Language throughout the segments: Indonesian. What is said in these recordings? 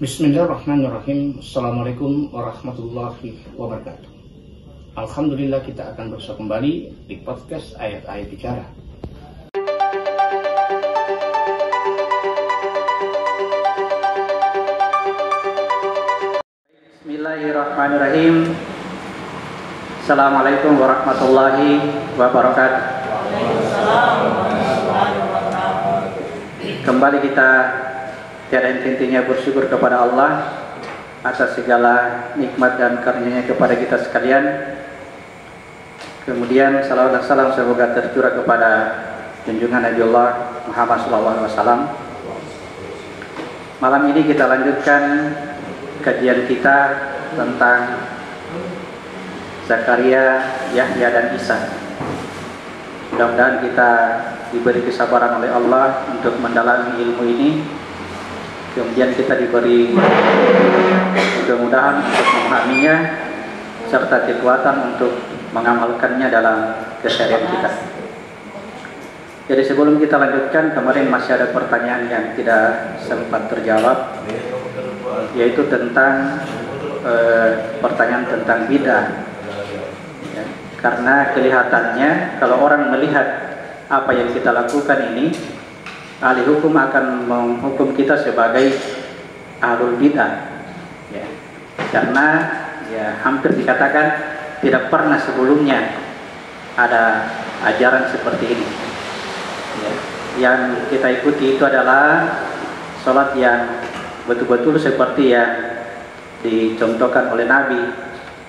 Bismillahirrahmanirrahim. Assalamualaikum warahmatullahi wabarakatuh. Alhamdulillah, kita akan bersua kembali di podcast Ayat-Ayat Bicara. Bismillahirrahmanirrahim. Assalamualaikum warahmatullahi wabarakatuh. Kembali kita tiada henti-hentinya bersyukur kepada Allah atas segala nikmat dan karunia-Nya kepada kita sekalian. Kemudian salawat dan salam semoga tercurah kepada junjungan Nabi Allah Muhammad SAW. Malam ini kita lanjutkan kajian kita tentang Zakaria, Yahya dan Isa. Mudah-mudahan kita diberi kesabaran oleh Allah untuk mendalami ilmu ini. Kemudian kita diberi kemudahan untuk memahaminya serta kekuatan untuk mengamalkannya dalam keseharian kita. Jadi sebelum kita lanjutkan, kemarin masih ada pertanyaan yang tidak sempat terjawab, yaitu tentang pertanyaan tentang bidah. Ya, karena kelihatannya kalau orang melihat apa yang kita lakukan ini, ahli hukum akan menghukum kita sebagai ahlul bidah, ya. Karena ya hampir dikatakan tidak pernah sebelumnya ada ajaran seperti ini, ya. Yang kita ikuti itu adalah sholat yang betul-betul seperti yang dicontohkan oleh Nabi,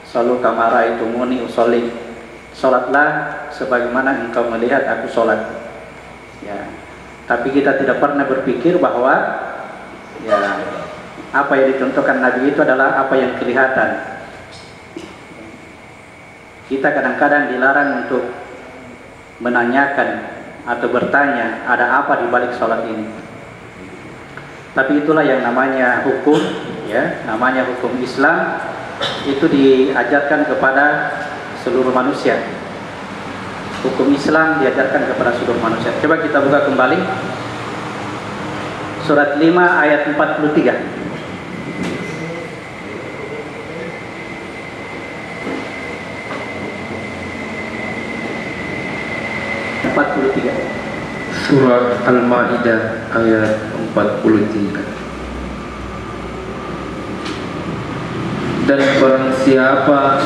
"Shallu kama ra'aitumuni usolli." Sholatlah sebagaimana engkau melihat aku sholat, ya. Tapi kita tidak pernah berpikir bahwa ya apa yang dicontohkan Nabi itu adalah apa yang kelihatan. Kita kadang-kadang dilarang untuk menanyakan atau bertanya ada apa di balik sholat ini. Tapi itulah yang namanya hukum, ya, namanya hukum Islam. Itu diajarkan kepada seluruh manusia. Hukum Islam diajarkan kepada seluruh manusia. Coba kita buka kembali surat 5 ayat 43. Surat Al-Maidah ayat 43. Dan barang siapa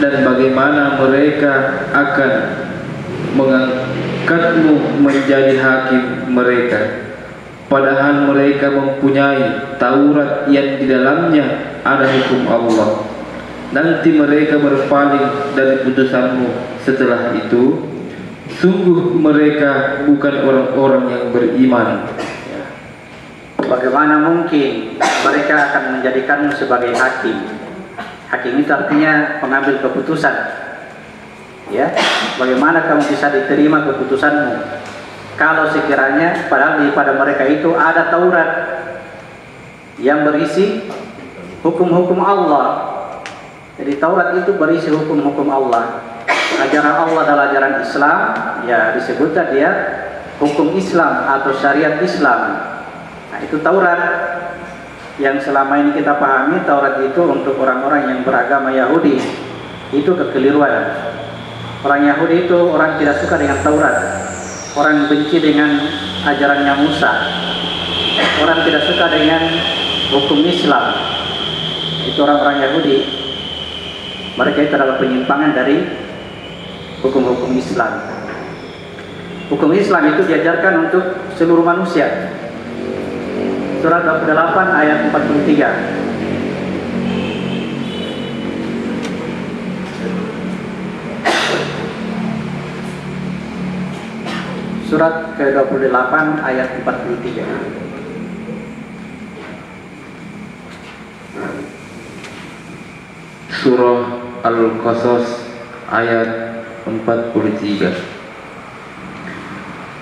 dan bagaimana mereka akan mengangkatmu menjadi hakim mereka, padahal mereka mempunyai Taurat yang di dalamnya ada hukum Allah. Nanti mereka berpaling dari putusanmu setelah itu. Sungguh mereka bukan orang-orang yang beriman. Bagaimana mungkin mereka akan menjadikanmu sebagai hakim? Hakim itu artinya pengambil keputusan, ya. Bagaimana kamu bisa diterima keputusanmu kalau sekiranya padahal pada mereka itu ada Taurat yang berisi hukum-hukum Allah. Jadi Taurat itu berisi hukum-hukum Allah. Ajaran Allah adalah ajaran Islam, ya disebutkan dia hukum Islam atau syariat Islam. Nah, itu Taurat yang selama ini kita pahami. Taurat itu untuk orang-orang yang beragama Yahudi. Itu kekeliruan. Orang Yahudi itu orang tidak suka dengan Taurat. Orang benci dengan ajarannya Musa. Orang tidak suka dengan hukum Islam. Itu orang-orang Yahudi. Mereka itu adalah penyimpangan dari hukum-hukum Islam. Hukum Islam itu diajarkan untuk seluruh manusia. Surat 28 ayat 43. Surat ke-28 ayat 43. Surah Al-Qasas ayat 43.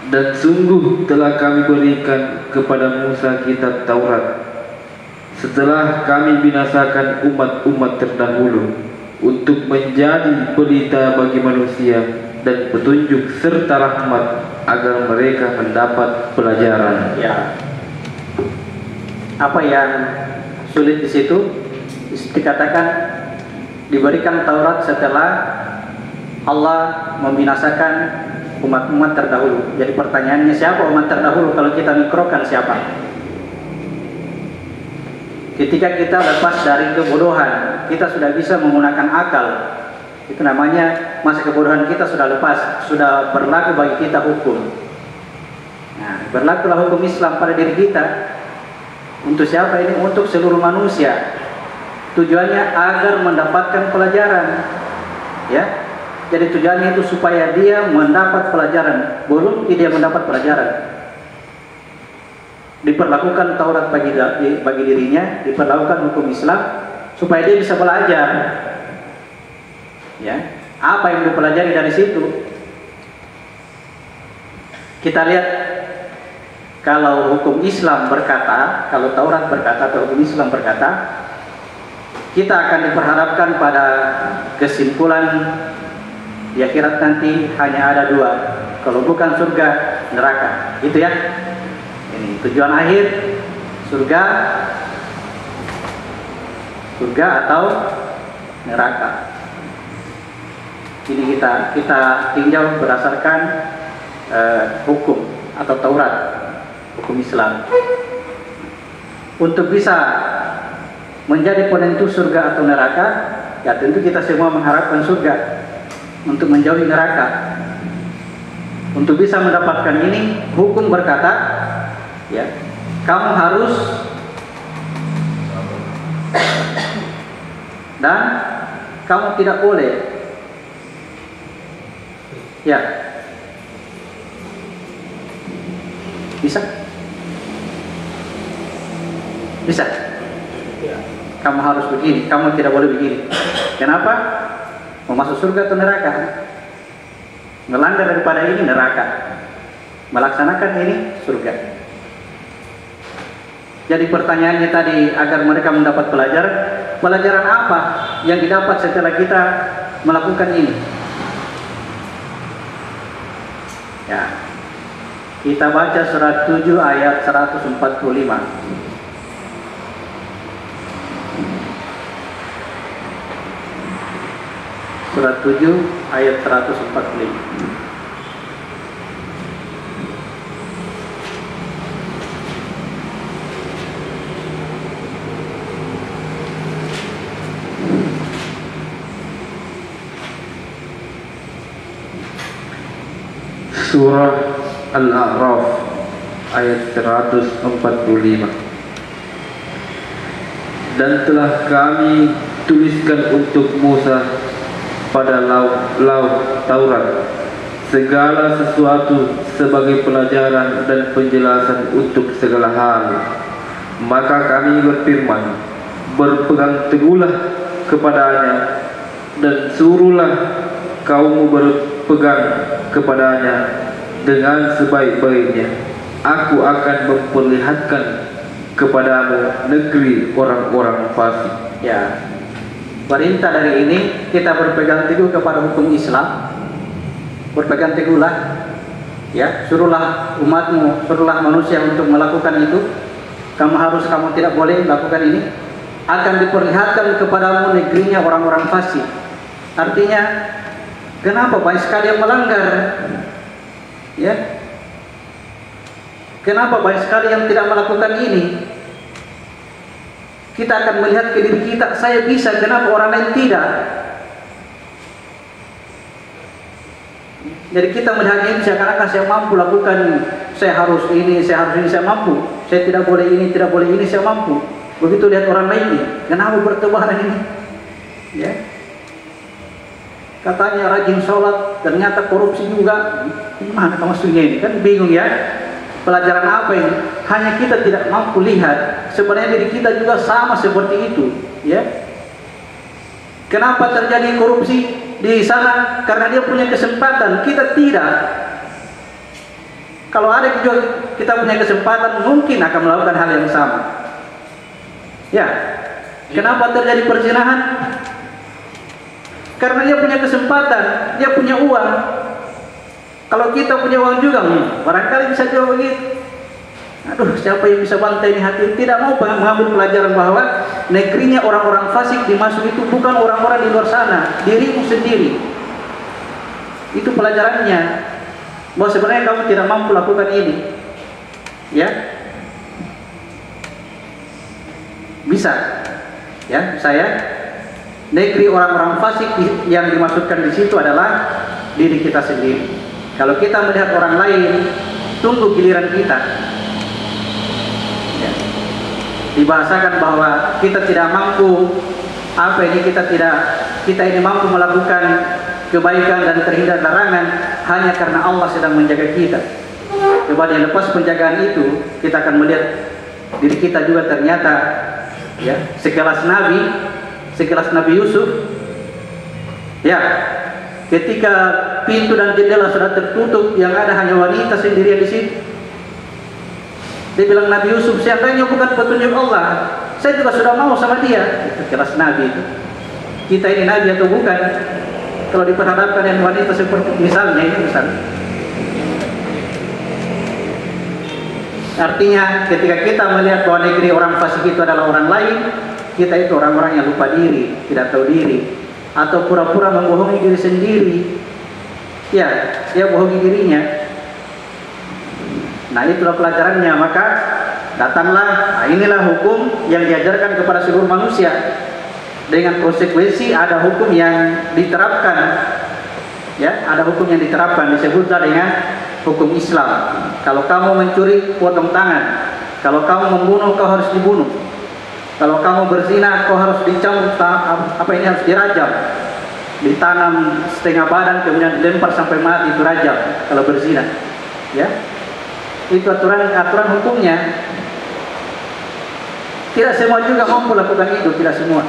Dan sungguh telah kami berikan kepada Musa kitab Taurat setelah kami binasakan umat-umat terdahulu, untuk menjadi pelita bagi manusia dan petunjuk serta rahmat agar mereka mendapat pelajaran. Ya. Apa yang sulit di situ. Dikatakan diberikan Taurat setelah Allah membinasakan umat-umat terdahulu. Jadi pertanyaannya, siapa umat terdahulu? Kalau kita mikrokan, siapa? Ketika kita lepas dari kebodohan, kita sudah bisa menggunakan akal. Itu namanya masa kebodohan kita sudah lepas, sudah berlaku bagi kita hukum. Nah, berlakulah hukum Islam pada diri kita. Untuk siapa ini? Untuk seluruh manusia. Tujuannya agar mendapatkan pelajaran. Ya. Jadi tujuannya itu supaya dia mendapat pelajaran. Belum dia mendapat pelajaran, diperlakukan Taurat bagi dirinya, diperlakukan hukum Islam supaya dia bisa belajar. Ya, apa yang dipelajari dari situ? Kita lihat, kalau hukum Islam berkata, kalau Taurat berkata atau hukum Islam berkata, kita akan diperhadapkan pada kesimpulan di akhirat nanti hanya ada dua, kalau bukan surga, neraka. Gitu ya. Ini tujuan akhir, surga atau neraka. Ini kita tinjau berdasarkan hukum atau Taurat, hukum Islam. Untuk bisa menjadi penentu surga atau neraka, ya tentu kita semua mengharapkan surga, untuk menjauhi neraka. Untuk bisa mendapatkan ini, hukum berkata, ya, kamu harus dan kamu tidak boleh. Ya, bisa? Bisa? Kamu harus begini, kamu tidak boleh begini. Kenapa? Mau masuk surga atau neraka? Melanggar daripada ini neraka, melaksanakan ini surga. Jadi pertanyaannya tadi, agar mereka mendapat pelajaran. Pelajaran apa yang didapat setelah kita melakukan ini? Ya, kita baca surat 7 ayat 145. Surat 7 ayat 145. Surah Al-A'raf ayat 145. Dan telah kami tuliskan untuk Musa pada lauh Taurat segala sesuatu sebagai pelajaran dan penjelasan untuk segala hal. Maka kami berfirman, berpegang teguhlah kepadanya dan suruhlah kaummu berpegang kepadanya dengan sebaik-baiknya. Aku akan memperlihatkan kepadamu negeri orang-orang fasik. Ya, perintah dari ini kita berpegang teguh kepada hukum Islam. Berpegang teguhlah, ya, suruhlah umatmu, suruhlah manusia untuk melakukan itu. Kamu harus, kamu tidak boleh melakukan ini. Akan diperlihatkan kepadamu negerinya orang-orang fasik. Artinya, kenapa banyak sekali yang melanggar? Ya, kenapa banyak sekali yang tidak melakukan ini? Kita akan melihat ke diri kita, saya bisa, kenapa orang lain tidak? Jadi kita melihat ini seakan-akan saya mampu lakukan, saya harus ini, saya mampu. Saya tidak boleh ini, tidak boleh ini, saya mampu. Begitu lihat orang lain ini, kenapa bertebaran ini? Ya. Katanya rajin sholat, ternyata korupsi juga. Mana maksudnya ini? Kan bingung ya. Pelajaran apa ini? Hanya kita tidak mampu lihat. Sebenarnya diri kita juga sama seperti itu. Ya. Kenapa terjadi korupsi di sana? Karena dia punya kesempatan, kita tidak. Kalau ada juga kita punya kesempatan, mungkin akan melakukan hal yang sama. Ya. Kenapa terjadi perzinahan? Karena dia punya kesempatan, dia punya uang. Kalau kita punya uang juga, barangkali bisa juga begitu. Aduh, siapa yang bisa bantai ini hati? Tidak mau mengambil pelajaran bahwa negerinya orang-orang fasik dimasuk itu bukan orang-orang di luar sana, dirimu sendiri. Itu pelajarannya, bahwa sebenarnya kamu tidak mampu lakukan ini. Ya, bisa. Ya, saya negeri orang-orang fasik yang dimaksudkan di situ adalah diri kita sendiri. Kalau kita melihat orang lain, tunggu giliran kita. Ya. Dibahasakan bahwa kita tidak mampu, kita ini mampu melakukan kebaikan dan terhindar larangan hanya karena Allah sedang menjaga kita. Coba yang lepas penjagaan itu, kita akan melihat diri kita juga ternyata ya sekelas Nabi Yusuf. Ya, ketika pintu dan jendela sudah tertutup, yang ada hanya wanita sendirian di situ. Dia bilang, Nabi Yusuf, seandainya bukan petunjuk Allah, saya juga sudah mau sama dia. Itu kelas Nabi itu. Kita ini Nabi atau bukan? Kalau diperhadapkan dengan wanita seperti misalnya ini artinya ketika kita melihat bahwa negeri orang fasik itu adalah orang lain, kita itu orang-orang yang lupa diri, tidak tahu diri, atau pura-pura membohongi diri sendiri. Ya, dia bohongi dirinya. Nah, itulah pelajarannya. Maka datanglah, inilah hukum yang diajarkan kepada seluruh manusia. Dengan konsekuensi ada hukum yang diterapkan. Ya, ada hukum yang diterapkan, disebutlah dengan hukum Islam. Kalau kamu mencuri, potong tangan. Kalau kamu membunuh, kau harus dibunuh. Kalau kamu berzina, kau harus dicambuk, harus dirajam. Ditanam setengah badan, kemudian dilempar sampai mati, itu rajam kalau berzina. Ya, itu aturan hukumnya. Tidak semua juga mampu lakukan itu, tidak semua.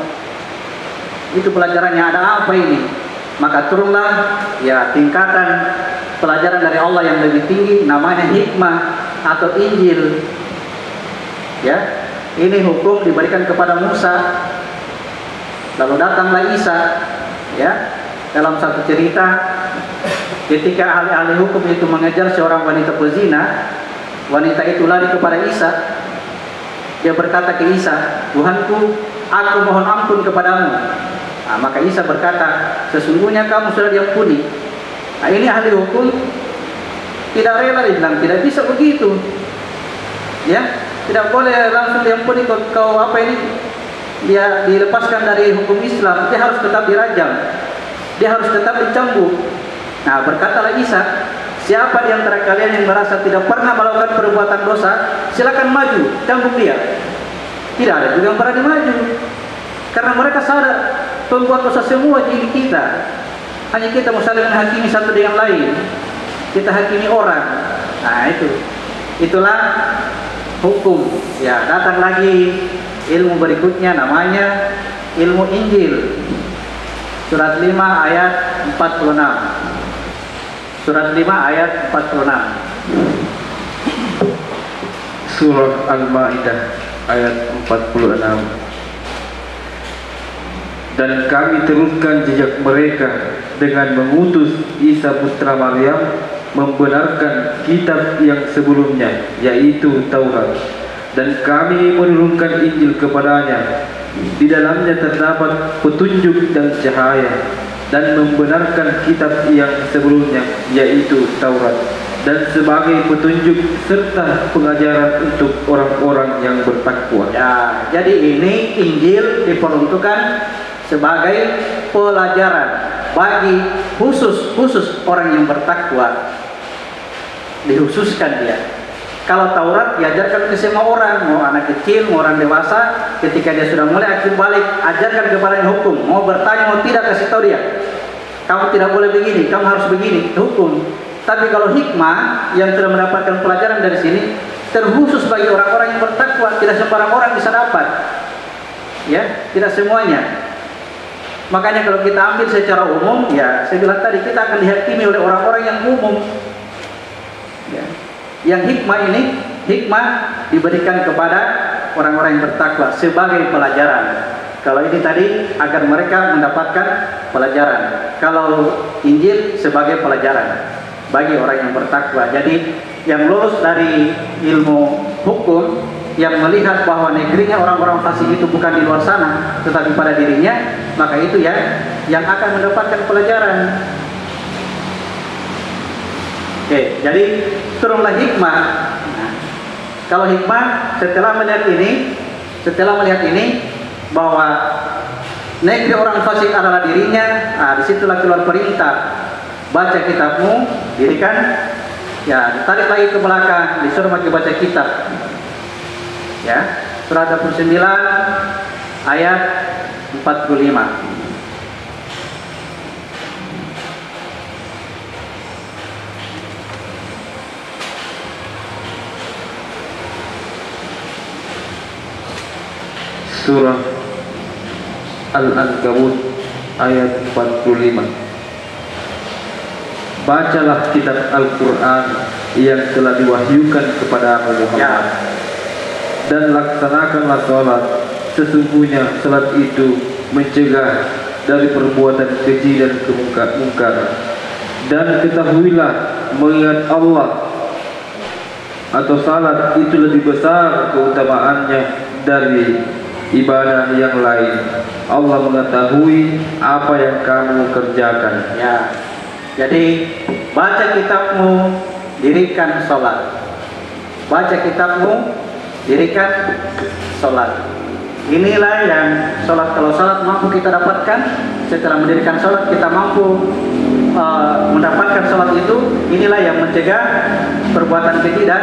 Itu pelajarannya. Ada apa ini? Maka turunlah ya tingkatan pelajaran dari Allah yang lebih tinggi, namanya hikmah atau Injil. Ya, ini hukum diberikan kepada Musa. Lalu datanglah Isa. Ya, dalam satu cerita, ketika ahli-ahli hukum itu mengejar seorang wanita pezina, wanita itu lari kepada Isa. Dia berkata ke Isa, Tuhanku, aku mohon ampun kepadamu. Nah, maka Isa berkata, sesungguhnya kamu sudah diampuni. Nah, ini ahli hukum tidak rela, dibilang tidak bisa begitu. Ya, tidak boleh langsung diampuni. Kau apa ini? Dia dilepaskan dari hukum Islam, dia harus tetap dirajam, dia harus tetap dicambuk. Nah, berkatalah Isa, siapa di antara kalian yang merasa tidak pernah melakukan perbuatan dosa, silakan maju, cambuk dia. Tidak ada juga yang berani maju, karena mereka sadar pembuat dosa semua diri kita. Hanya kita mau saling menghakimi satu dengan lain, kita hakimi orang. Nah, itulah hukum. Ya, datang lagi ilmu berikutnya, namanya ilmu Injil. Surat 5 ayat 46. Surat 5 ayat 46. Surah Al-Maidah ayat 46. Dan kami teruskan jejak mereka dengan mengutus Isa putra Maryam membenarkan kitab yang sebelumnya, yaitu Taurat. Dan kami menurunkan Injil kepadanya. Di dalamnya terdapat petunjuk dan cahaya, dan membenarkan kitab yang sebelumnya, yaitu Taurat, dan sebagai petunjuk serta pengajaran untuk orang-orang yang bertakwa. Ya, jadi ini Injil diperuntukkan sebagai pelajaran bagi khusus orang yang bertakwa, dikhususkan dia. Kalau Taurat diajarkan ke semua orang, mau anak kecil, mau orang dewasa, ketika dia sudah mulai akil balik, ajarkan kepadanya hukum. Mau bertanya, mau tidak, kasih tahu dia. Kamu tidak boleh begini, kamu harus begini, itu hukum. Tapi kalau hikmah yang sudah mendapatkan pelajaran dari sini, terkhusus bagi orang-orang yang bertakwa, tidak sembarang orang bisa dapat. Ya, tidak semuanya. Makanya kalau kita ambil secara umum, ya saya bilang tadi, kita akan dihakimi oleh orang-orang yang umum. Ya. Yang hikmah ini, hikmah diberikan kepada orang-orang yang bertakwa sebagai pelajaran. Kalau ini tadi agar mereka mendapatkan pelajaran. Kalau Injil sebagai pelajaran bagi orang yang bertakwa. Jadi yang lulus dari ilmu hukum yang melihat bahwa negerinya orang-orang fasik itu bukan di luar sana, tetapi pada dirinya, maka itu ya yang akan mendapatkan pelajaran. Oke, jadi turunlah hikmah. Nah, kalau hikmah setelah melihat ini bahwa negeri orang fasik adalah dirinya, disitulah keluar perintah, baca kitabmu, dirikan, ya ditarik lagi ke belakang, disuruh lagi baca kitab. Ya, surah 29 ayat 45. Surah Al-Ankabut ayat 45. Bacalah kitab Al-Quran yang telah diwahyukan kepada Muhammad, Ya. dan laksanakanlah sholat. Sesungguhnya sholat itu mencegah dari perbuatan keji dan kemungkar. Dan ketahuilah, mengingat Allah atau salat itu lebih besar keutamaannya dari ibadah yang lain. Allah mengetahui apa yang kamu kerjakan. Ya. Jadi baca kitabmu, dirikan sholat. Baca kitabmu, dirikan sholat. Inilah yang sholat. Kalau sholat mampu kita dapatkan, setelah mendirikan sholat kita mampu mendapatkan sholat itu. Inilah yang mencegah perbuatan keji dan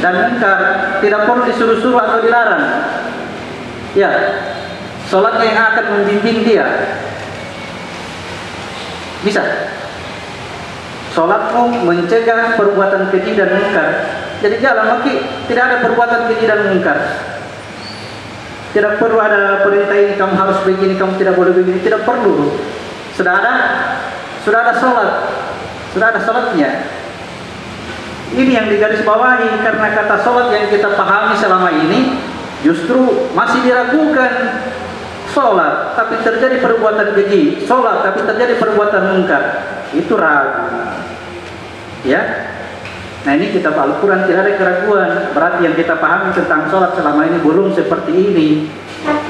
mungkar. Tidak perlu disuruh-suruh atau dilarang. Ya, sholatnya yang akan membimbing dia. Bisa. Sholatmu mencegah perbuatan keji dan mungkar. Jadi jalan lagi, tidak ada perbuatan keji dan mungkar. Tidak perlu ada perintah ini kamu harus begini, kamu tidak boleh begini. Tidak perlu. Sudah ada sholat, sudah ada sholatnya. Ini yang digarisbawahi, karena kata sholat yang kita pahami selama ini justru masih diragukan. Sholat tapi terjadi perbuatan keji, sholat tapi terjadi perbuatan mungkar, itu ragu. Ya, nah ini kitab Al-Quran tidak ada keraguan. Berarti yang kita pahami tentang sholat selama ini belum seperti ini.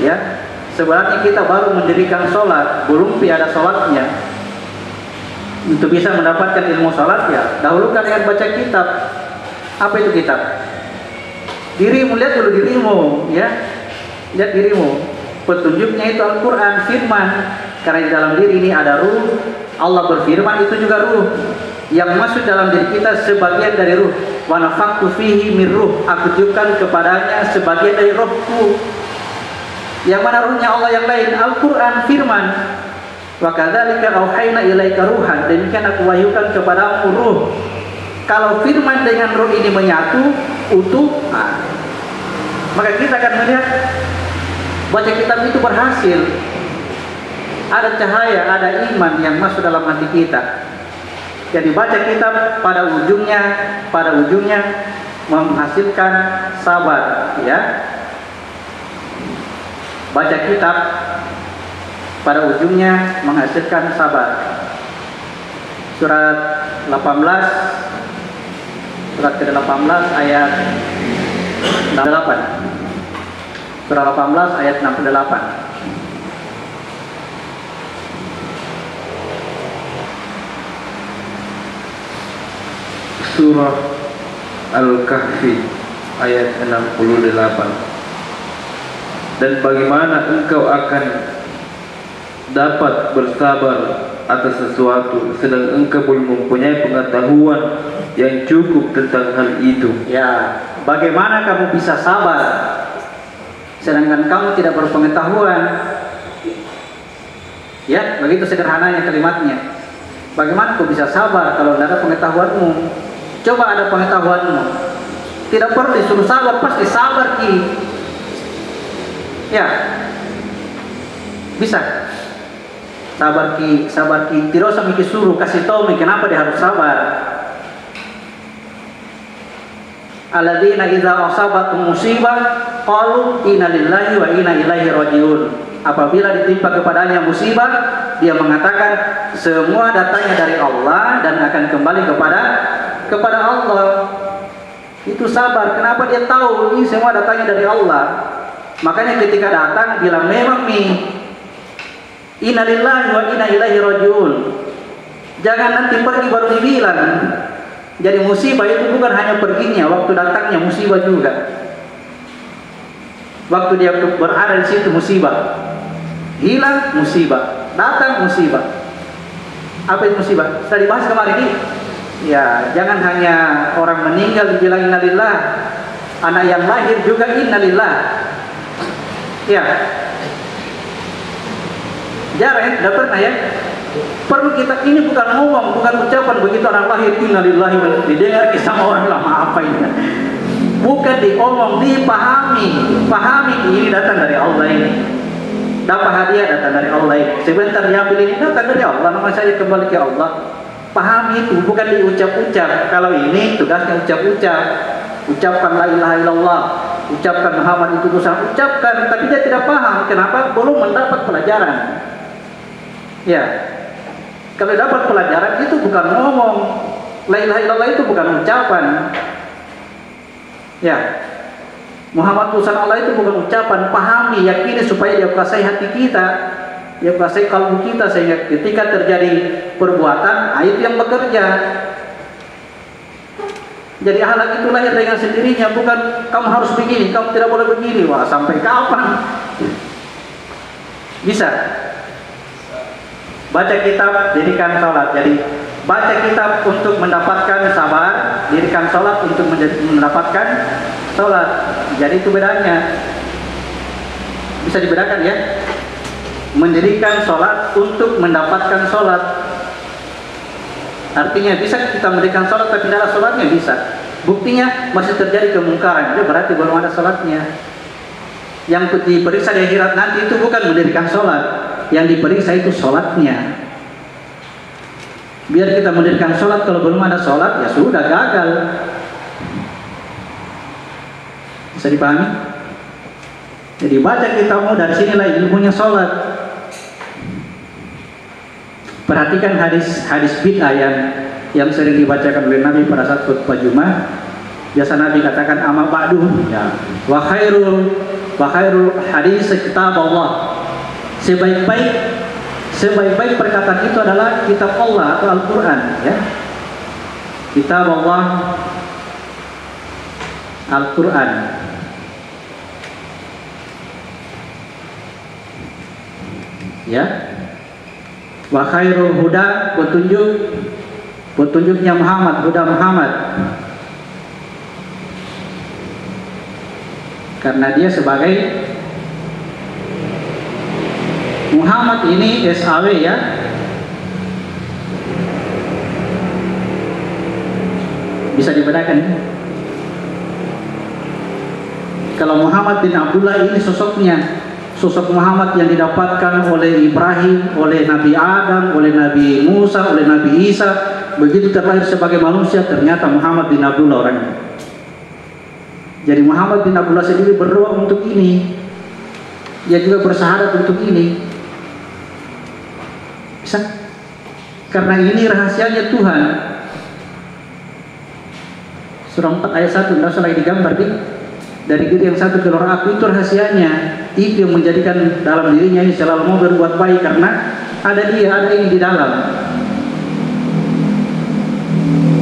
Ya, sebenarnya kita baru mendirikan sholat, belum ada sholatnya. Untuk bisa mendapatkan ilmu sholat, ya dahulukan dengan baca kitab. Apa itu kitab? Dirimu, lihat dulu dirimu, ya, lihat dirimu. Petunjuknya itu Al-Quran, firman. Karena di dalam diri ini ada ruh. Allah berfirman, itu juga ruh. Yang masuk dalam diri kita sebagian dari ruh. Wa nafaktu fihi min ruh. Aku tiupkan kepadanya sebagian dari rohku. Yang mana ruhnya Allah yang lain? Al-Quran, firman. Wa kadzalika auhayna ilaika ruhan. Demikian aku wahyukan kepadamu ruh. Kalau firman dengan ruh ini menyatu, utuh, maka kita akan melihat baca kitab itu berhasil. Ada cahaya, ada iman yang masuk dalam hati kita. Jadi baca kitab pada ujungnya menghasilkan sabar, ya. Baca kitab pada ujungnya menghasilkan sabar. Surat 18, surat ke-18 ayat 68. Surah 18 ayat 68. Surah Al-Kahfi ayat 68. Dan bagaimana engkau akan dapat bersabar atas sesuatu sedang engkau belum mempunyai pengetahuan yang cukup tentang hal itu. Ya, bagaimana kamu bisa sabar sedangkan kamu tidak berpengetahuan? Ya, begitu sederhananya kalimatnya. Bagaimana kau bisa sabar kalau tidak ada pengetahuanmu? Coba ada pengetahuanmu, tidak perlu disuruh sabar, pasti sabar ki. Ya, bisa. Sabar ki. Tidak usah mikir suruh, kasih tahu kenapa dia harus sabar. Alladzina idza asabatum musibah qalu inna lillahi wa inna ilaihi rajiun. Apabila ditimpa kepadanya musibah, dia mengatakan semua datangnya dari Allah dan akan kembali kepada Allah. Itu sabar. Kenapa dia tahu ini semua datangnya dari Allah? Makanya ketika datang bilang memang inna lillahi wa inna ilaihi rajiun. Jangan nanti pergi baru dibilang. Jadi musibah itu bukan hanya perginya, waktu datangnya musibah juga. Waktu dia berada di situ musibah. Hilang musibah, datang musibah. Apa itu musibah? Sudah dibahas kemarin ini. Ya, jangan hanya orang meninggal dibilang innalillah, anak yang lahir juga innalillah. Ya, jarang, tidak pernah ya. Perlu kita, ini bukan ngomong, bukan ucapan begitu orang lahir innalillahi, didengar sama orang lama apa ini. Bukan diomong, dipahami. Pahami ini datang dari Allah ini. Dapat hadiah datang dari Allah ini. Sebentar diambil ini datang dari Allah, nama saya kembali ke Allah. Pahami itu, bukan diucap-ucap. Kalau ini tugasnya ucap-ucap. Ucapkan la ilaha illallah, ucapkan Muhammad itu utusan, ucapkan, tapi dia tidak paham. Kenapa? Belum mendapat pelajaran. Ya, kalau dapat pelajaran itu bukan ngomong. La ilaha illallah itu bukan ucapan. Ya, Muhammad utusan Allah itu bukan ucapan. Pahami, yakini supaya dia kuasai hati kita, dia kuasai kalbu kita, sehingga ketika terjadi perbuatan, itu yang bekerja. Jadi akhlak itu lahir dengan sendirinya, bukan kamu harus begini, kamu tidak boleh begini. Wah, sampai kapan? Bisa. Baca kitab, dirikan sholat. Jadi baca kitab untuk mendapatkan sabar, dirikan sholat untuk mendapatkan sholat. Jadi itu bedanya. Bisa dibedakan ya. Mendirikan sholat untuk mendapatkan sholat. Artinya bisa kita mendirikan sholat tapi tidak ada sholatnya, bisa. Buktinya masih terjadi kemungkaran, itu berarti belum ada sholatnya. Yang diperiksa di akhirat nanti itu bukan mendirikan sholat, yang diperiksa itu sholatnya. Biar kita mendirikan sholat, kalau belum ada sholat ya sudah gagal. Bisa dipahami? Jadi baca kitabmu, dari sinilah ilmunya sholat. Perhatikan hadis bid'ah yang sering dibacakan oleh Nabi pada saat khutbah Jumat. Biasa Nabi katakan amma ba'du, ya, wa khairul hadis kitab Allah. Sebaik-baik perkataan itu adalah kitab Allah atau Al-Qur'an, ya. Kitab Allah, Al-Qur'an. Ya. Wa khairul huda, petunjuknya Muhammad, huda Muhammad. Karena dia sebagai Muhammad ini SAW, ya. Bisa dibedakan. Kalau Muhammad bin Abdullah ini sosoknya, sosok Muhammad yang didapatkan oleh Ibrahim, oleh Nabi Adam, oleh Nabi Musa, oleh Nabi Isa. Begitu terlahir sebagai manusia, ternyata Muhammad bin Abdullah orangnya. Jadi Muhammad bin Abdullah sendiri berdoa untuk ini. Dia juga bersyahadat untuk ini. Bisa? Karena ini rahasianya Tuhan. Surah 4 ayat 1, tidak usah lagi digambar, dari diri yang satu keluar aku, itu rahasianya. Itu yang menjadikan dalam dirinya ini selalu mau berbuat baik, karena ada dia, ada ini di dalam.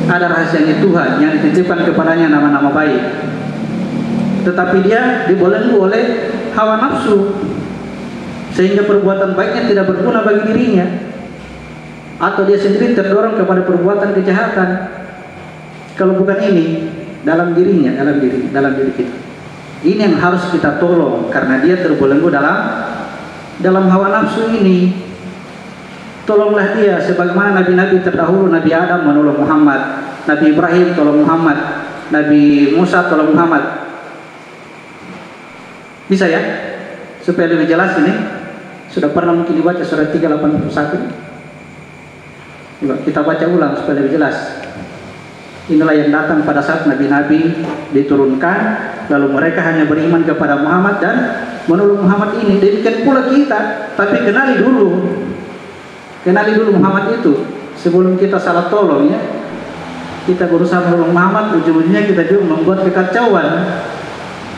Ada rahasianya Tuhan yang dititipkan kepadanya nama-nama baik. Tetapi dia dibelenggu oleh hawa nafsu, sehingga perbuatan baiknya tidak berguna bagi dirinya, atau dia sendiri terdorong kepada perbuatan kejahatan. Kalau bukan ini dalam dirinya, dalam diri kita. Ini yang harus kita tolong, karena dia terbelenggu dalam hawa nafsu ini. Tolonglah dia, sebagaimana nabi-nabi terdahulu, Nabi Adam menolong Muhammad, Nabi Ibrahim tolong Muhammad, Nabi Musa tolong Muhammad. Bisa ya? Supaya lebih jelas ini, sudah pernah mungkin dibaca surat 381. Kita baca ulang supaya lebih jelas. Inilah yang datang pada saat nabi-nabi diturunkan, lalu mereka hanya beriman kepada Muhammad dan menolong Muhammad ini. Demikian pula kita, tapi kenali dulu Muhammad itu sebelum kita salah tolong, ya. kita berusaha menolong Muhammad, ujung-ujungnya kita juga membuat kekacauan,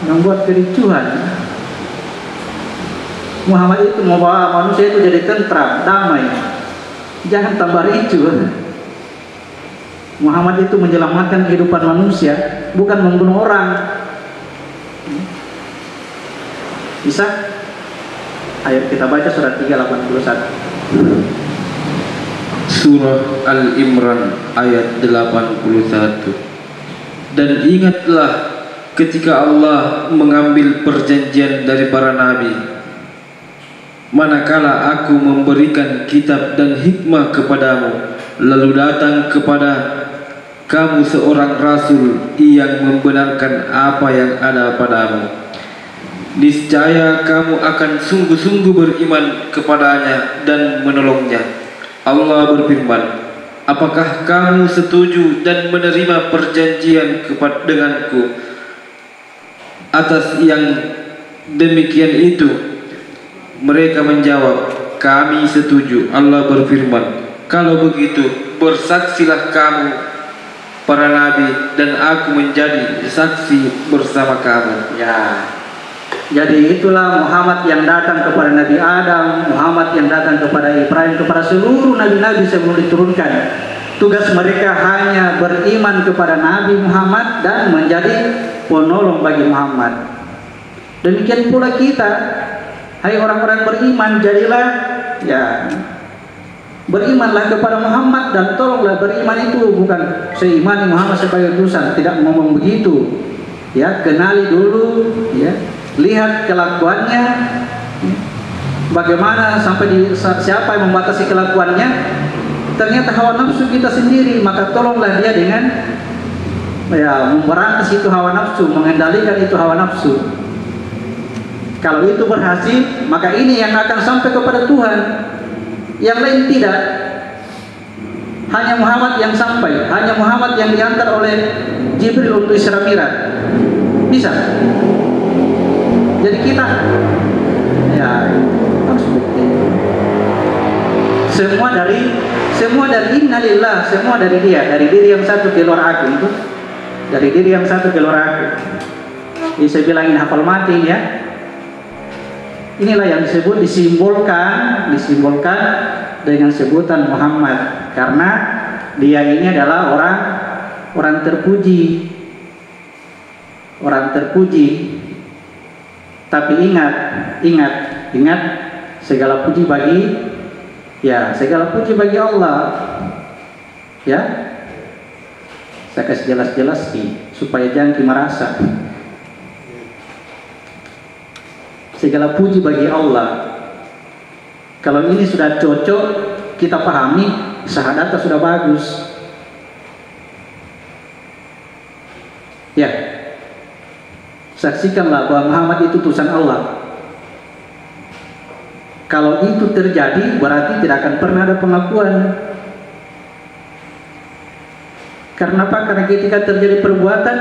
membuat kericuhan. Muhammad itu membawa manusia itu jadi tentram, damai, jangan tambah ricuh. Muhammad itu menyelamatkan kehidupan manusia, bukan membunuh orang. Bisa? Ayo kita baca surat 381. Surah Al-Imran ayat 81. Dan ingatlah ketika Allah mengambil perjanjian dari para nabi, manakala aku memberikan kitab dan hikmah kepadamu, lalu datang kepada kamu seorang rasul yang membenarkan apa yang ada padamu. Niscaya kamu akan sungguh-sungguh beriman kepadanya dan menolongnya. Allah berfirman, apakah kamu setuju dan menerima perjanjian denganku atas yang demikian itu? Mereka menjawab, kami setuju. Allah berfirman, kalau begitu bersaksilah kamu para nabi dan aku menjadi saksi bersama kamu. Ya. Jadi itulah Muhammad yang datang kepada Nabi Adam, Muhammad yang datang kepada Ibrahim, kepada seluruh nabi-nabi sebelum diturunkan. Tugas mereka hanya beriman kepada Nabi Muhammad dan menjadi penolong bagi Muhammad. Demikian pula kita, hai orang-orang beriman, jadilah ya berimanlah kepada Muhammad dan tolonglah beriman itu bukan seimani Muhammad sebagai utusan, tidak ngomong begitu. Ya, kenali dulu, ya. Lihat kelakuannya, bagaimana sampai siapa yang membatasi kelakuannya. Ternyata hawa nafsu kita sendiri, maka tolonglah dia dengan ya memberantas itu hawa nafsu, mengendalikan itu hawa nafsu. Kalau itu berhasil, maka ini yang akan sampai kepada Tuhan, yang lain tidak. Hanya Muhammad yang sampai, hanya Muhammad yang diantar oleh Jibril untuk Isra Mi'raj. Bisa. Jadi kita ya harus bukti. Semua dari innalillah, semua dari dia, dari diri yang satu keluar aku itu, dari diri yang satu keluar aku. Jadi saya bilangin hafal mati ya. Inilah yang disebut disimbolkan dengan sebutan Muhammad, karena dia ini adalah orang terpuji. Orang terpuji. Tapi ingat segala puji bagi Allah. Ya. Saya kasih jelas-jelas nih supaya jangan merasa. Segala puji bagi Allah. Kalau ini sudah cocok, kita pahami, syahadatnya sudah bagus. Ya. Saksikanlah bahwa Muhammad itu utusan Allah. Kalau itu terjadi, berarti tidak akan pernah ada pengakuan. Karena apa? Karena ketika terjadi perbuatan,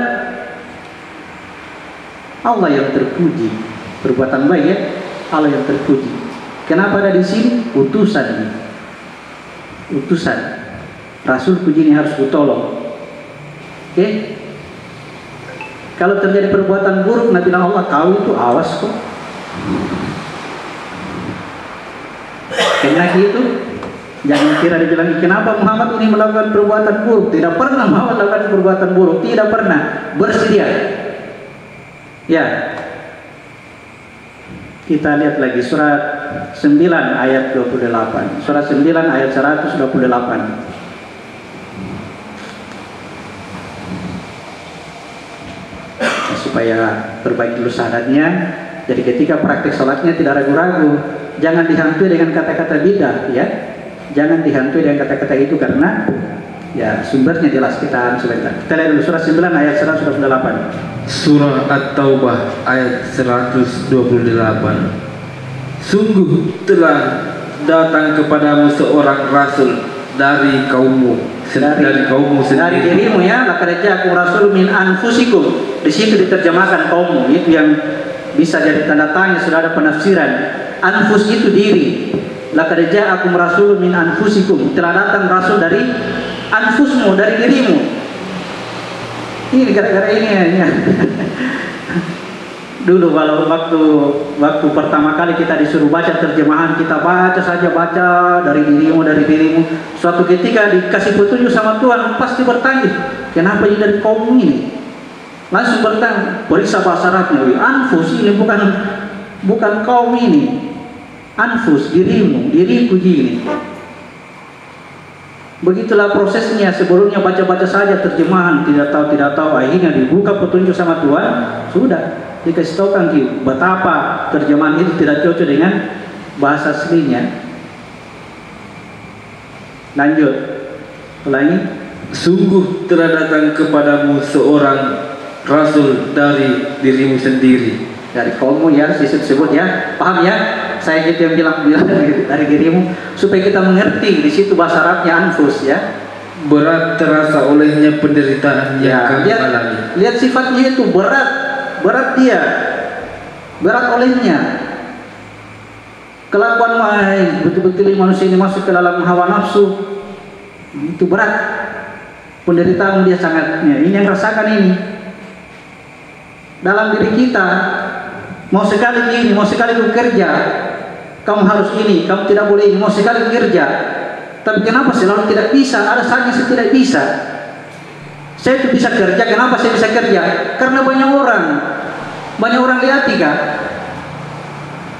Allah yang terpuji. Perbuatan baik ya, Allah yang terpuji. Kenapa ada di sini? Utusan. Rasul puji ini harus kutolong. Oke? Kalau terjadi perbuatan buruk, Nabi Allah, kau itu awas kok. Karena gitu, jangan kira dibilang kenapa Muhammad ini melakukan perbuatan buruk. Tidak pernah Muhammad melakukan perbuatan buruk, tidak pernah. Bersedia. Ya. Kita lihat lagi surat 9 ayat 28. Surat 9 ayat 128. Supaya perbaiki dulu syahadatnya. Jadi ketika praktik sholatnya tidak ragu-ragu, jangan dihantui dengan kata-kata bidah, ya. Jangan dihantui dengan kata-kata itu karena ya sumbernya jelas. Kita sebentar. Kita lihat dulu surat 9 ayat 128. Surah At-Taubah ayat 128. Sungguh telah datang kepadamu seorang rasul dari kaummu, dari kaummu sendiri. Dari dirimu ya, laqad ja'akum rasul min anfusikum. Di situ diterjemahkan kaummu, itu yang bisa jadi tanda tanya, sudah ada penafsiran. Anfus itu diri. Laqad ja'akum rasul min anfusikum. Telah datang rasul dari anfusmu, dari dirimu. Ini gara-gara ini ya. Dulu kalau waktu pertama kali kita disuruh baca terjemahan, kita baca saja, baca dari dirimu. Suatu ketika dikasih petunjuk sama Tuhan, pasti bertanya, kenapa ini dari kaum ini? Langsung bertanya, periksa bahasa Arabnya, anfus ini bukan kaum ini, anfus diriku gini. Begitulah prosesnya. Sebelumnya baca-baca saja terjemahan, tidak tahu, akhirnya dibuka petunjuk sama Tuhan, sudah dikasih tahu kan betapa terjemahan itu tidak cocok dengan bahasa aslinya. Lanjut, ulangi. Sungguh telah datang kepadamu seorang rasul dari dirimu sendiri, Dari kaummu ya, disebut ya, paham ya? Saya gitu yang bilang dari dirimu, supaya kita mengerti di situ bahasa Arabnya anfus ya. berat terasa olehnya penderitaan yang kami alami. Lihat sifatnya itu berat dia, berat olehnya. Kelakuan betul-betul manusia ini masuk ke dalam hawa nafsu, itu berat. Penderitaan dia sangatnya. Ini yang rasakan ini dalam diri kita. Mau sekali gini, mau sekali bekerja, kamu harus ini, kamu tidak boleh ini. Mau sekali bekerja, tapi kenapa selalu tidak bisa? Ada saatnya saya tidak bisa. Saya itu bisa kerja, kenapa saya bisa kerja? Karena banyak orang lihat kan.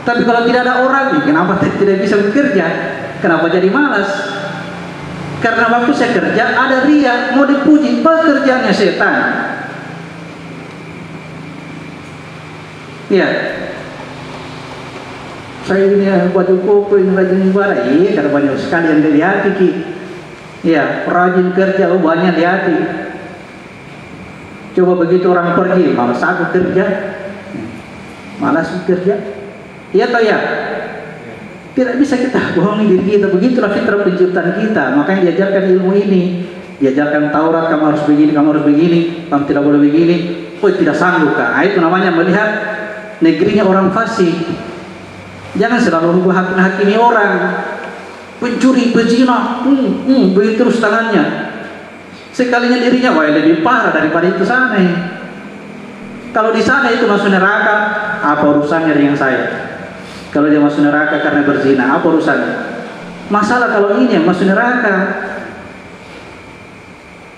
Tapi kalau tidak ada orang, kenapa saya tidak bisa bekerja? Kenapa jadi malas? Karena waktu saya kerja ada ria, mau dipuji, pekerjaannya setan. Ya, saya ini baju koko, ini rajin ibadah. Iya, karena banyak sekali yang dilihat ki. Ya, rajin kerja, banyak lihat. Coba begitu orang pergi, malas aku kerja, malas kerja. Iya toh ya. Tidak bisa kita bohongi diri kita. Begitulah fitrah penciptaan kita. Makanya diajarkan ilmu ini, diajarkan Taurat, kamu harus begini, kamu tidak boleh begini. Oh, tidak sanggup kan? Itu namanya melihat negerinya orang fasik. Jangan selalu hakimi orang. Pencuri, pezina, begitu terus tangannya. Sekalinya dirinya lebih parah daripada itu sana. Kalau di sana itu masuk neraka, apa urusannya dengan saya? Kalau dia masuk neraka karena berzina, apa urusannya? Masalah kalau ini yang masuk neraka.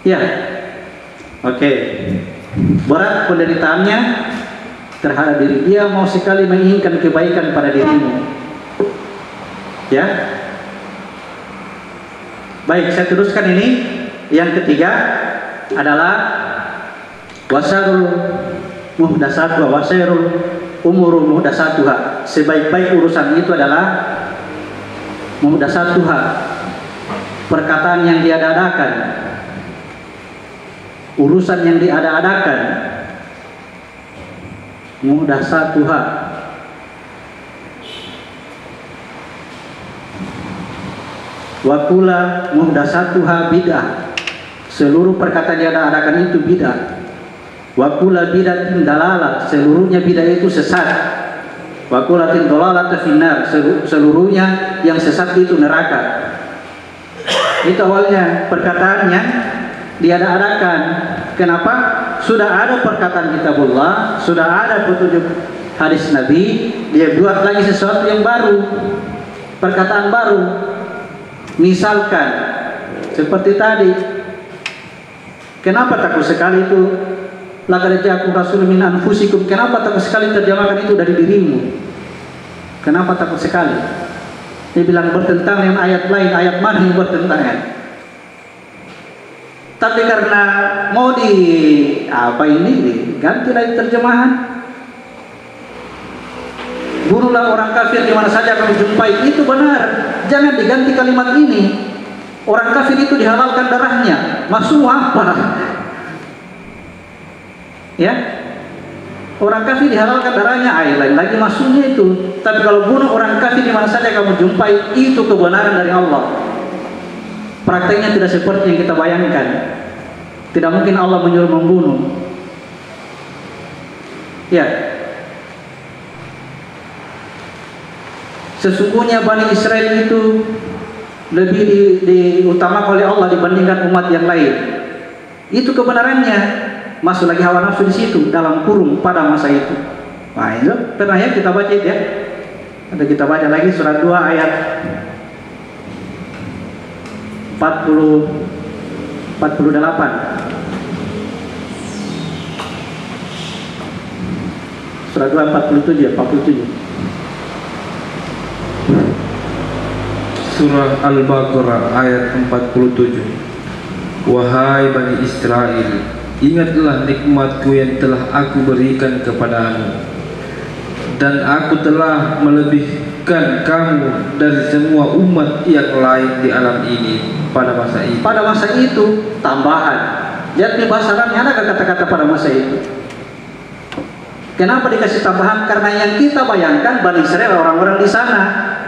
Ya, oke. Berat penderitaannya terhadap diri dia, mau sekali menginginkan kebaikan pada dirimu. Ya. Baik, saya teruskan ini. Yang ketiga adalah wasarul muhdasatuha, wasairul umuru muhdasatuha. Sebaik-baik urusan itu adalah muhdasatuha, perkataan yang diada-adakan, urusan yang diada-adakan. Muhdasatuha, wa kula muhdasatuha bid'ah. Seluruh perkataan yang diada-adakan itu bid'ah. Wa kula bid'atin dalalah, seluruhnya bid'ah itu sesat. Wa kulatin dalalata finnar, seluruhnya yang sesat itu neraka. Itu awalnya perkataan yang diada-adakan. Kenapa? Sudah ada perkataan kitabullah, sudah ada petunjuk hadis Nabi, dia buat lagi sesuatu yang baru, perkataan baru. Misalkan seperti tadi, kenapa takut sekali itu laqad ja'akum rasulun min anfusikum? Kenapa takut sekali terjemahkan itu dari dirimu? Kenapa takut sekali? Dia bilang bertentangan dengan ayat lain. Ayat mana yang bertentangan? Tapi karena mau diganti lagi terjemahan. Bunuhlah orang kafir di mana saja kamu jumpai, itu benar. Jangan diganti kalimat ini. Orang kafir itu dihalalkan darahnya. Maksudmu apa? Ya, orang kafir dihalalkan darahnya, lain lagi maksudnya itu. Tapi kalau bunuh orang kafir di mana saja kamu jumpai, itu kebenaran dari Allah. Prakteknya tidak seperti yang kita bayangkan. Tidak mungkin Allah menyuruh membunuh. Ya. Sesungguhnya Bani Israel itu lebih diutamakan oleh Allah dibandingkan umat yang lain. Itu kebenarannya. masuk lagi hawa nafsu di situ dalam kurung pada masa itu. Nah, itu pernah ya kita baca itu ya. Ada kita baca lagi surat 2 ayat 48. Surat 2 47. Surah Al-Baqarah ayat 47. Wahai Bani Israel, ingatlah nikmatku yang telah aku berikan kepadamu, dan aku telah melebihkan kamu dari semua umat yang lain di alam ini pada masa itu. Pada masa itu tambahan. Jadi bahasa Arabnya ada kata-kata pada masa itu. Kenapa dikasih tambahan? Karena yang kita bayangkan Bani Israel, orang-orang di sana,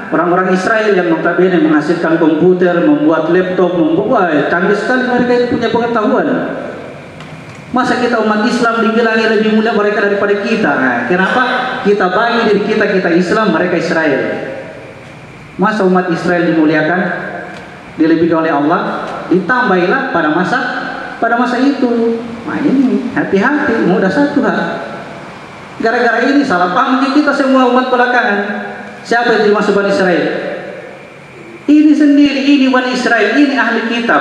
orang-orang Israel yang notabene menghasilkan komputer, membuat laptop, membuat canggih sekali, mereka itu punya pengetahuan. Masa kita umat Islam dibilangi lebih mulia mereka daripada kita? Nah, kenapa? Kita bagi diri kita Islam, mereka Israel. Masa umat Israel dimuliakan, dilebihkan oleh Allah, ditambahilah pada masa itu. Nah ini hati-hati, mudah satu hal. Gara-gara ini salah paham kita semua umat belakangan. Siapa yang dimaksud Bani Israel? Ini sendiri, ini Bani Israel, ini ahli kitab.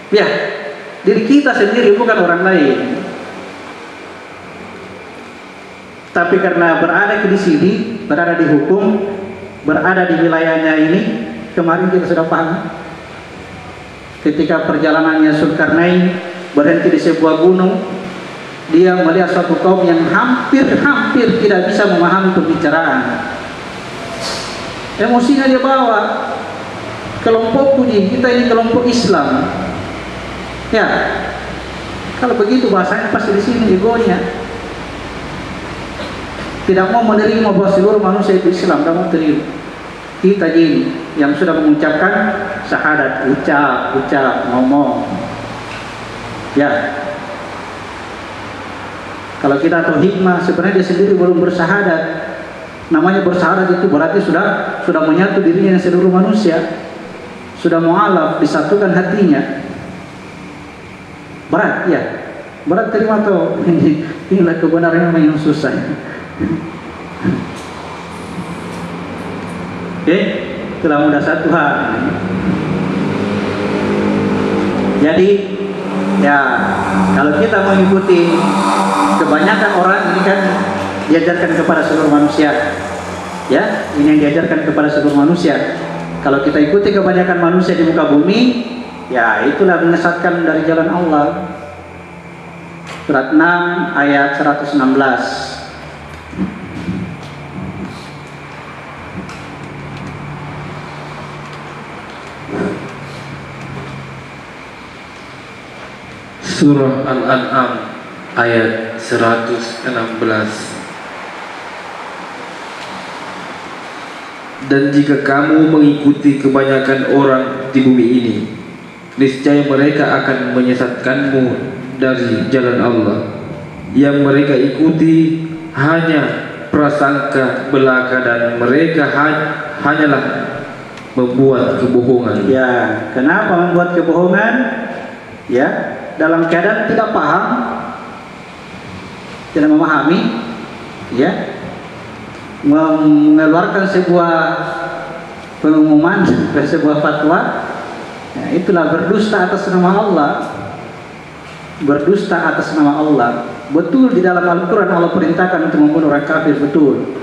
Ya, diri kita sendiri, bukan orang lain. Tapi karena berada di sini, berada di hukum, berada di wilayahnya ini, kemarin kita sudah paham. Ketika perjalanannya Zulkarnain berhenti di sebuah gunung, dia melihat suatu kaum yang hampir tidak bisa memahami pembicaraan. Emosinya dia bawa. Kelompokku nih, kita ini kelompok Islam. Ya, kalau begitu bahasanya pasti di sini egonya. Tidak mau menerima bahwa seluruh manusia itu Islam, tidak mau terima. Kita ini yang sudah mengucapkan syahadat, ucap, ngomong. Ya. Kalau kita tahu hikmah, sebenarnya dia sendiri belum bersyahadat. Namanya bersyahadat itu berarti sudah menyatu dirinya dengan seluruh manusia. Sudah mu'alaf, disatukan hatinya. Berat, ya. Berat terima tahu. Inilah kebenaran yang susah. Oke, telah mudah satu hal. Jadi, ya, kalau kita mengikuti kebanyakan orang ini kan diajarkan kepada seluruh manusia. Ya, ini yang diajarkan kepada seluruh manusia. Kalau kita ikuti kebanyakan manusia di muka bumi, ya itulah menyesatkan dari jalan Allah. Surat 6 ayat 116. Surah Al-An'am ayat 116. Dan jika kamu mengikuti kebanyakan orang di bumi ini, niscaya mereka akan menyesatkanmu dari jalan Allah. Yang mereka ikuti hanya prasangka belaka, dan mereka hanyalah membuat kebohongan. Ya, kenapa membuat kebohongan? Ya, dalam keadaan tidak paham, tidak memahami, ya, mengeluarkan sebuah pengumuman, sebuah fatwa, ya, itulah berdusta atas nama Allah. Berdusta atas nama Allah. Betul di dalam Al-Quran Allah perintahkan untuk membunuh orang kafir, betul.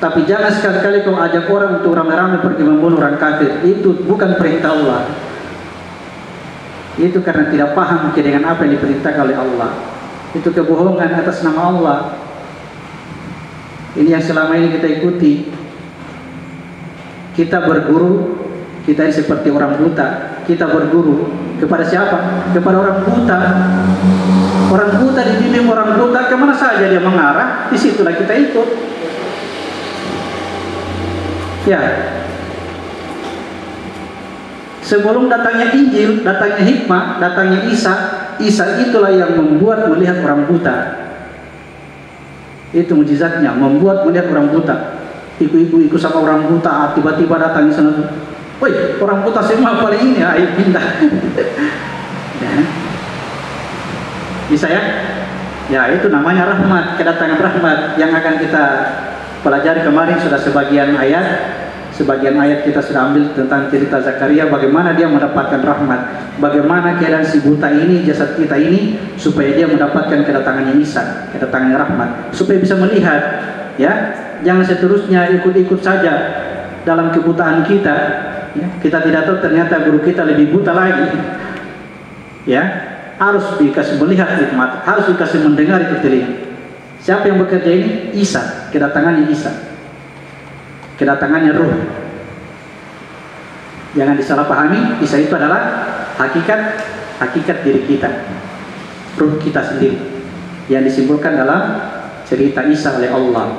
Tapi jangan sekali-kali kau ajak orang untuk rame-rame pergi membunuh orang kafir. Itu bukan perintah Allah. Itu karena tidak paham dengan apa yang diperintahkan oleh Allah. Itu kebohongan atas nama Allah. Ini yang selama ini kita ikuti. Kita berguru, kita ini seperti orang buta. Kita berguru kepada siapa? Kepada orang buta. Orang buta dibimbing orang buta, kemana saja dia mengarah, disitulah kita ikut. Ya. Sebelum datangnya Injil, datangnya hikmah, datangnya Isa itulah yang membuat melihat orang buta. Itu mujizatnya, membuat melihat orang buta. Ibu-ibu ikut sama orang buta, tiba-tiba datang di sana. Woi, orang buta semua paling ini, ayo pindah. Ya. Bisa ya? Ya, itu namanya rahmat, kedatangan rahmat yang akan kita pelajari kemarin sudah sebagian ayat. Sebagian ayat kita sudah ambil tentang cerita Zakaria, bagaimana dia mendapatkan rahmat, bagaimana keadaan si buta ini, jasad kita ini, supaya dia mendapatkan kedatangannya Isa, kedatangannya rahmat, supaya bisa melihat, ya. Jangan seterusnya ikut-ikut saja dalam kebutaan kita, ya. Kita tidak tahu ternyata guru kita lebih buta lagi, ya. Harus dikasih melihat itu mata, harus dikasih mendengar itu telinga. Siapa yang bekerja ini? Isa, kedatangannya Isa, kedatangannya Ruh. Jangan disalahpahami, Isa itu adalah hakikat diri kita, Ruh kita sendiri yang disimbolkan dalam cerita Isa oleh Allah.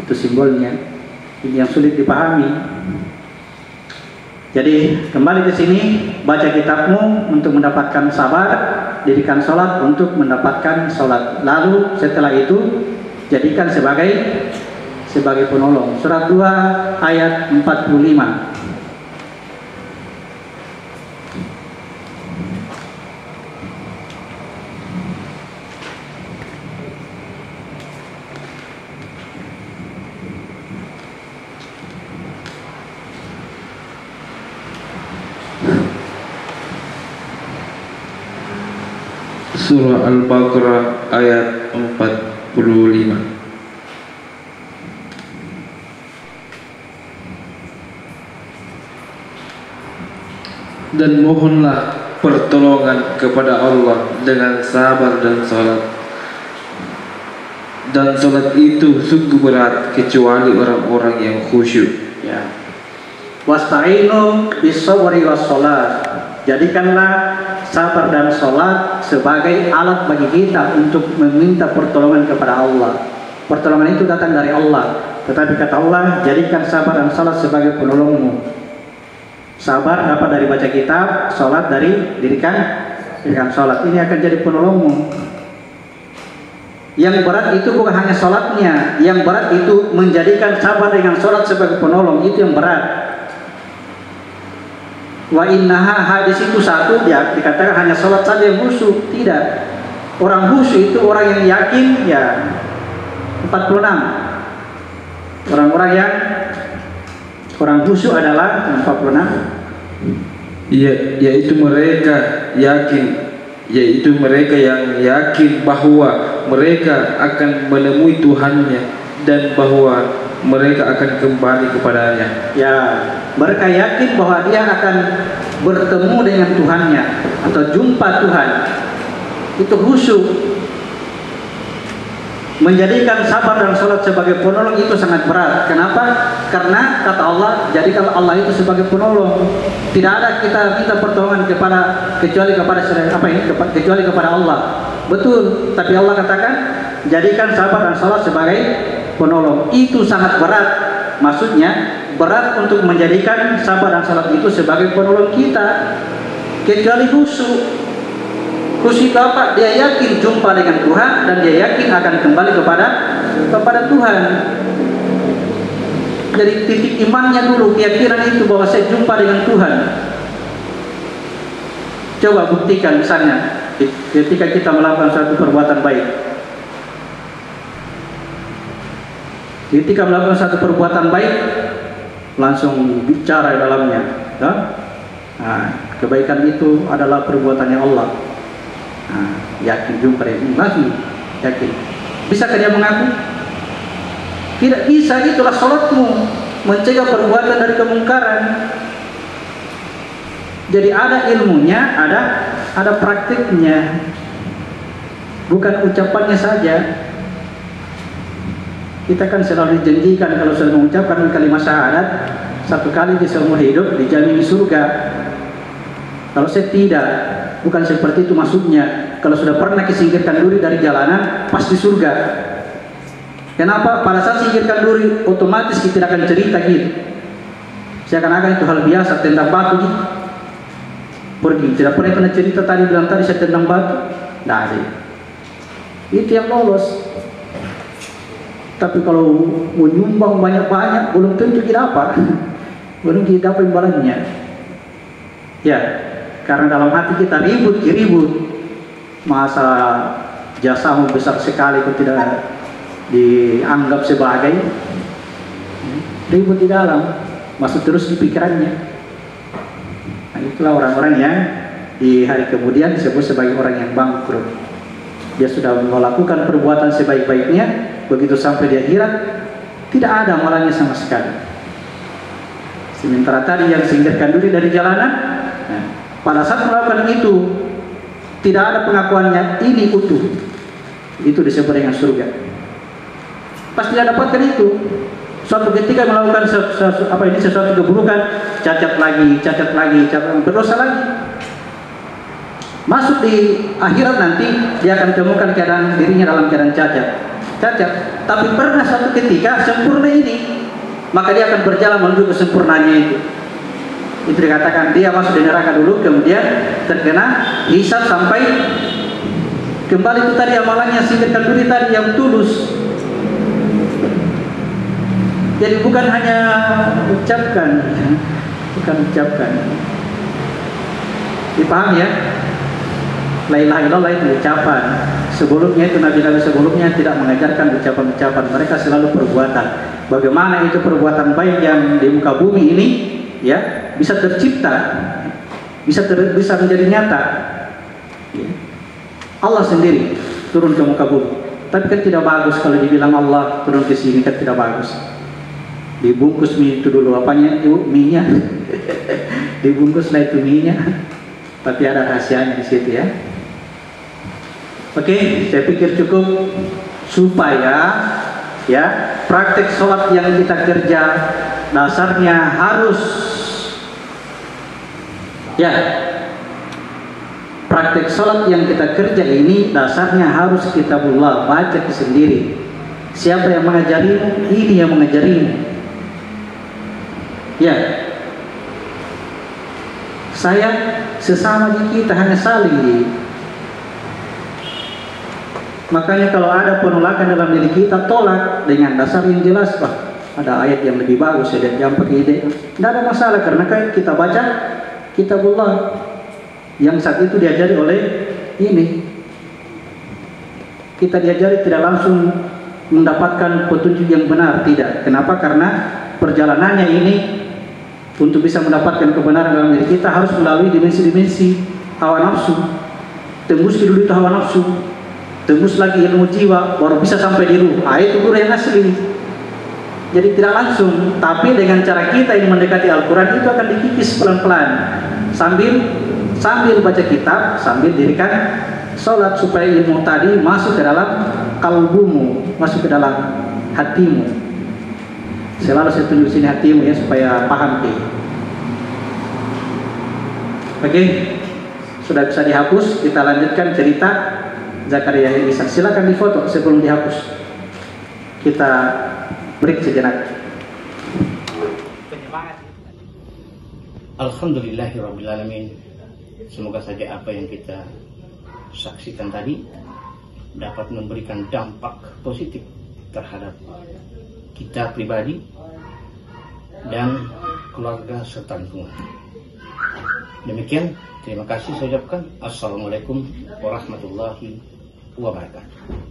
Itu simbolnya. Ini yang sulit dipahami. Jadi kembali ke sini, baca kitabmu untuk mendapatkan sabar, dirikan sholat untuk mendapatkan sholat. Lalu setelah itu jadikan sebagai penolong. Surat 2 ayat 45. Surah Al-Baqarah ayat 45. Dan mohonlah pertolongan kepada Allah dengan sabar dan salat. Dan salat itu sungguh berat kecuali orang-orang yang khusyuk. Ya. Wasta'inu bis-sabri was-shalah. Jadikanlah sabar dan sholat sebagai alat bagi kita untuk meminta pertolongan kepada Allah. Pertolongan itu datang dari Allah. Tetapi kata Allah, jadikan sabar dan sholat sebagai penolongmu. Sabar dapat dari baca kitab, sholat dari dirikan sholat. Ini akan jadi penolongmu. Yang berat itu bukan hanya sholatnya, yang berat itu menjadikan sabar dengan sholat sebagai penolong. Itu yang berat. Wa innaha, hadis itu satu, ya dikatakan hanya sholat saja yang khusyuk. Tidak. Orang khusyuk itu orang yang yakin, ya 46. Orang khusyuk adalah 46. Yaitu mereka yang yakin bahwa mereka akan menemui Tuhannya dan bahwa mereka akan kembali kepadanya. Ya, mereka yakin bahwa dia akan bertemu dengan Tuhannya atau jumpa Tuhan. Itu khusyuk. Menjadikan sabar dan sholat sebagai penolong itu sangat berat. Kenapa? Karena kata Allah, jadikan Allah itu sebagai penolong. Tidak ada kita minta pertolongan kecuali kepada Allah. Betul, tapi Allah katakan jadikan sabar dan sholat sebagai penolong. Itu sangat berat. Maksudnya berat untuk menjadikan sabar dan salat itu sebagai penolong kita, kecuali khusyuk. Khusyuk apa? Dia yakin jumpa dengan Tuhan dan dia yakin akan kembali kepada Tuhan. Jadi titik imannya dulu, keyakinan itu bahwa saya jumpa dengan Tuhan. Coba buktikan misalnya ketika kita melakukan suatu perbuatan baik. Ketika melakukan satu perbuatan baik, langsung bicara dalamnya, ya? Nah, kebaikan itu adalah perbuatannya Allah. Nah, yakin jumpa dengan langsung yakin. Bisakah dia mengaku? Tidak bisa. Itulah sholatmu, mencegah perbuatan dari kemungkaran. Jadi ada ilmunya, ada praktiknya, bukan ucapannya saja. Kita kan selalu dijanjikan kalau sudah mengucapkan kalimat syahadat satu kali di seumur hidup dijamin surga. Kalau saya tidak, bukan seperti itu maksudnya. Kalau sudah pernah disingkirkan duri dari jalanan, pasti surga. Kenapa? Pada saat singkirkan duri, otomatis kita tidak akan cerita gitu. Seakan-akan itu hal biasa, tendang batu gitu. Pergi, tidak pernah cerita bilang tadi saya tendang batu. Tidak ada. Itu yang lolos. Tapi kalau menyumbang banyak-banyak, belum tentu kita dapat. Belum kita dapat imbalannya. Ya, karena dalam hati kita ribut. Masa jasamu besar sekali kok tidak dianggap sebagai, ribut di dalam, masuk terus di pikirannya. Nah, itulah orang-orang yang di hari kemudian disebut sebagai orang yang bangkrut. Dia sudah melakukan perbuatan sebaik-baiknya, begitu sampai di akhirat tidak ada amalannya sama sekali. Sementara tadi yang singkirkan diri dari jalanan, nah, pada saat melakukan itu tidak ada pengakuannya ini utuh, itu disebut dengan surga. Pasti dia dapatkan itu. Suatu ketika melakukan sesuatu keburukan, cacat lagi, berdosa lagi. Masuk di akhirat nanti dia akan temukan keadaan dirinya dalam keadaan cacat. Tapi pernah satu ketika sempurna ini, maka dia akan berjalan menuju kesempurnaannya itu. Itu dikatakan dia masuk di neraka dulu, kemudian terkena hisab sampai kembali itu tadi amalannya, singkirkan diri tadi yang tulus. Jadi bukan hanya ucapkan, dipahami ya? La ilaha illallah itu ucapan. Sebelumnya itu Nabi-Nabi sebelumnya tidak mengajarkan ucapan-ucapan, mereka selalu perbuatan. Bagaimana itu perbuatan baik yang di muka bumi ini ya bisa tercipta, bisa menjadi nyata. Ya. Allah sendiri turun ke muka bumi. Tapi kan tidak bagus kalau dibilang Allah turun ke sini, kan tidak bagus. Dibungkus mie itu dulu, apanya itu mie-nya. Dibungkuslah itu mie-nya. Tapi ada rahasianya di situ ya. Oke, saya pikir cukup supaya ya praktek sholat yang kita kerja dasarnya harus ya, praktek sholat yang kita kerja ini dasarnya harus kitabullah, baca sendiri. Siapa yang mengajarimu? Ini yang mengajarimu. Ya, saya sesama di kita hanya saling makanya kalau ada penolakan dalam diri kita, tolak dengan dasar yang jelas. Ada ayat yang lebih bagus ya, dan yang pakai ide, tidak ada masalah karena kita baca kitabullah yang saat itu diajari oleh ini. Kita diajari tidak langsung mendapatkan petunjuk yang benar, tidak. Kenapa? Karena perjalanannya ini untuk bisa mendapatkan kebenaran dalam diri kita harus melalui dimensi-dimensi hawa nafsu. Tembus dulu itu hawa nafsu, tembus lagi ilmu jiwa, baru bisa sampai di ruh. Itu guru yang asli. Jadi tidak langsung, tapi dengan cara kita ini mendekati Al-Quran itu akan dikikis pelan-pelan sambil baca kitab, sambil dirikan sholat, supaya ilmu tadi masuk ke dalam kalbumu, masuk ke dalam hatimu. Selalu saya tunjuk sini hatimu ya, supaya paham ke. Oke, sudah bisa dihapus. Kita lanjutkan cerita Zakaria dan Ishak. Silakan difoto sebelum dihapus. Kita break sejenak. Alhamdulillahirrabbilalamin. Semoga saja apa yang kita saksikan tadi dapat memberikan dampak positif terhadap kita pribadi dan keluarga serta lingkungan. Demikian, terima kasih saya ucapkan. Assalamualaikum warahmatullahi wabarakatuh.